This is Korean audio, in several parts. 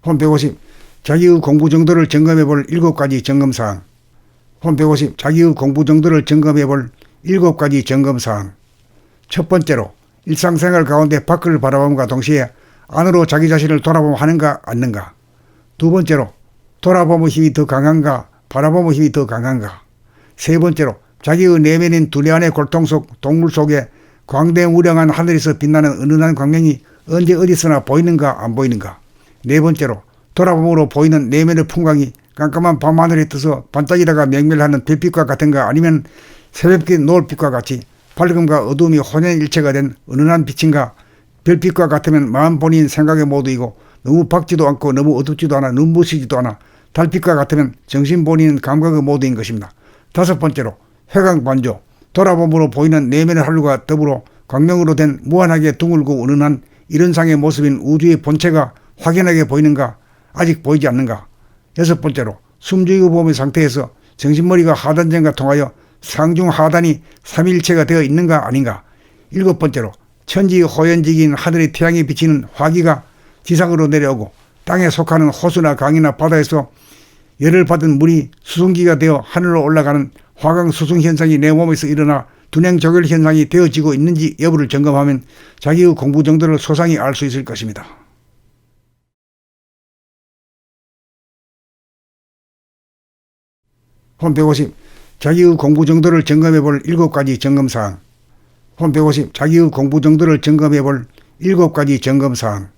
홈 150. 자기의 공부 정도를 점검해 볼 7가지 점검사항. 홈 150. 자기의 공부 정도를 점검해 볼 7가지 점검사항. 첫 번째로 일상생활 가운데 밖을 바라봄과 동시에 안으로 자기 자신을 돌아보면 하는가 않는가. 두 번째로 돌아보면 힘이 더 강한가 바라보면 힘이 더 강한가. 세 번째로 자기의 내면인 두뇌 안의 골통 속 동물 속에 광대무량한 하늘에서 빛나는 은은한 광명이 언제 어디서나 보이는가 안 보이는가. 네 번째로 돌아봄으로 보이는 내면의 풍광이 깜깜한 밤하늘에 떠서 반짝이다가 맹멸하는 별빛과 같은가 아니면 새벽빛 노을빛과 같이 밝음과 어두움이 혼연일체가 된 은은한 빛인가. 별빛과 같으면 마음 본인 생각의 모두이고 너무 밝지도 않고 너무 어둡지도 않아 눈부시지도 않아 달빛과 같으면 정신 본인 감각의 모두인 것입니다. 다섯 번째로 회광반조 돌아봄으로 보이는 내면의 하늘과 더불어 광명으로 된 무한하게 둥글고 은은한 이런상의 모습인 우주의 본체가 확연하게 보이는가 아직 보이지 않는가. 여섯 번째로 숨죽이고 봄의 상태에서 정신머리가 하단전과 통하여 상중하단이 삼일체가 되어 있는가 아닌가. 일곱 번째로 천지 호연지기인 하늘의 태양이 비치는 화기가 지상으로 내려오고 땅에 속하는 호수나 강이나 바다에서 열을 받은 물이 수증기가 되어 하늘로 올라가는 화강 수승 현상이 내 몸에서 일어나 둔행 조결 현상이 되어지고 있는지 여부를 점검하면 자기의 공부 정도를 소상히 알 수 있을 것입니다. 홈 150. 자기의 공부 정도를 점검해 볼 7가지 점검사항. 홈 150. 자기의 공부 정도를 점검해 볼 7가지 점검사항.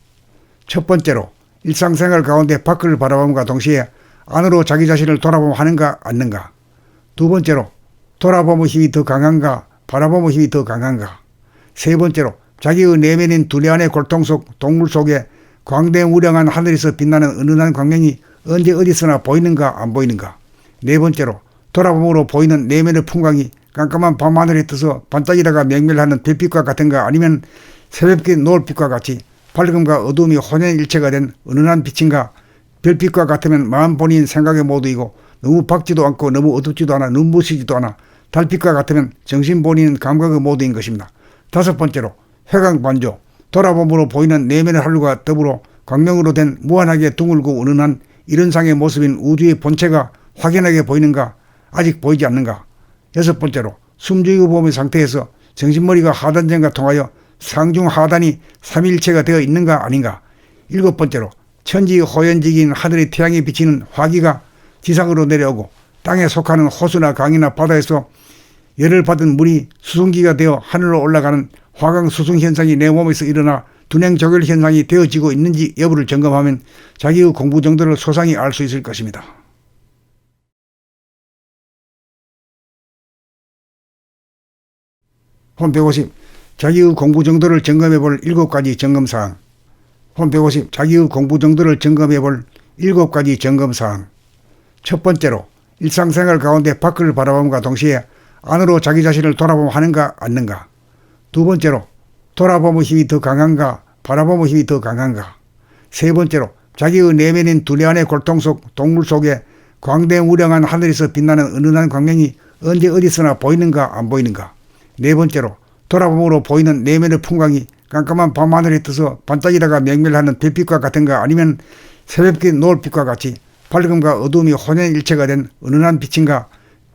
첫 번째로 일상생활 가운데 밖을 바라봄과 동시에 안으로 자기 자신을 돌아보면 하는가 않는가. 두 번째로 돌아보면 힘이 더 강한가 바라보면 힘이 더 강한가. 세 번째로 자기의 내면인 두뇌 안의 골통 속 동물 속에 광대무량한 하늘에서 빛나는 은은한 광명이 언제 어디서나 보이는가 안 보이는가. 네 번째로 돌아봄으로 보이는 내면의 풍광이 깜깜한 밤하늘에 떠서 반짝이다가 맹멸하는 별빛과 같은가 아니면 새벽빛 노을빛과 같이 밝음과 어두움이 혼연일체가 된 은은한 빛인가. 별빛과 같으면 마음 본인 생각의 모두이고 너무 밝지도 않고 너무 어둡지도 않아 눈부시지도 않아 달빛과 같으면 정신 본인 감각의 모두인 것입니다. 다섯 번째로 회광반조 돌아봄으로 보이는 내면의 하늘과 더불어 광명으로 된 무한하게 둥글고 은은한 이런상의 모습인 우주의 본체가 확연하게 보이는가 아직 보이지 않는가. 여섯 번째로 숨죽이고 봄의 상태에서 정신머리가 하단전과 통하여 상중하단이 삼일체가 되어 있는가 아닌가. 일곱 번째로 천지 호연지기인 하늘의 태양이 비치는 화기가 지상으로 내려오고 땅에 속하는 호수나 강이나 바다에서 열을 받은 물이 수증기가 되어 하늘로 올라가는 화강 수승 현상이 내 몸에서 일어나 둔행 조결 현상이 되어지고 있는지 여부를 점검하면 자기의 공부 정도를 소상히 알 수 있을 것입니다. 홈 150. 자기의 공부 정도를 점검해 볼 7가지 점검사항. 홈 150. 자기의 공부 정도를 점검해 볼 7가지 점검사항. 첫 번째로 일상생활 가운데 밖을 바라봄과 동시에 안으로 자기 자신을 돌아보면 하는가 않는가. 두 번째로 돌아보면 힘이 더 강한가 바라보면 힘이 더 강한가. 세 번째로 자기의 내면인 두뇌 안의 골통 속 동물 속에 광대무량한 하늘에서 빛나는 은은한 광명이 언제 어디서나 보이는가 안 보이는가. 네 번째로 돌아봄으로 보이는 내면의 풍광이 깜깜한 밤하늘에 떠서 반짝이다가 맹멸하는 별빛과 같은가 아니면 새벽빛 노을빛과 같이 밝음과 어두움이 혼연일체가 된 은은한 빛인가.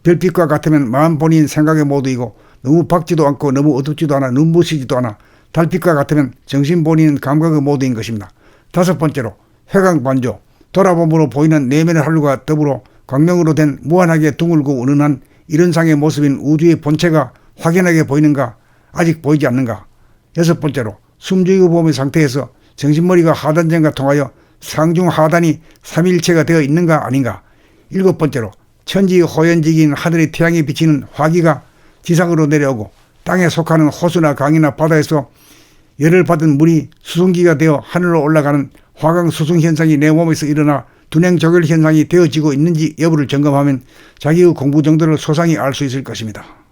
별빛과 같으면 마음 본인 생각의 모두이고 너무 밝지도 않고 너무 어둡지도 않아 눈부시지도 않아 달빛과 같으면 정신 본인 감각의 모두인 것입니다. 다섯 번째로 회광반조 돌아봄으로 보이는 내면의 하늘과 더불어 광명으로 된 무한하게 둥글고 은은한 이런상의 모습인 우주의 본체가 확연하게 보이는가 아직 보이지 않는가. 여섯 번째로 숨죽이고 봄의 상태에서 정신머리가 하단전과 통하여 상중하단이 삼일체가 되어 있는가 아닌가. 일곱 번째로 천지 호연지기인 하늘의 태양이 비치는 화기가 지상으로 내려오고 땅에 속하는 호수나 강이나 바다에서 열을 받은 물이 수증기가 되어 하늘로 올라가는 화강 수승 현상이 내 몸에서 일어나 둔행 조결 현상이 되어지고 있는지 여부를 점검하면 자기의 공부 정도를 소상히 알 수 있을 것입니다.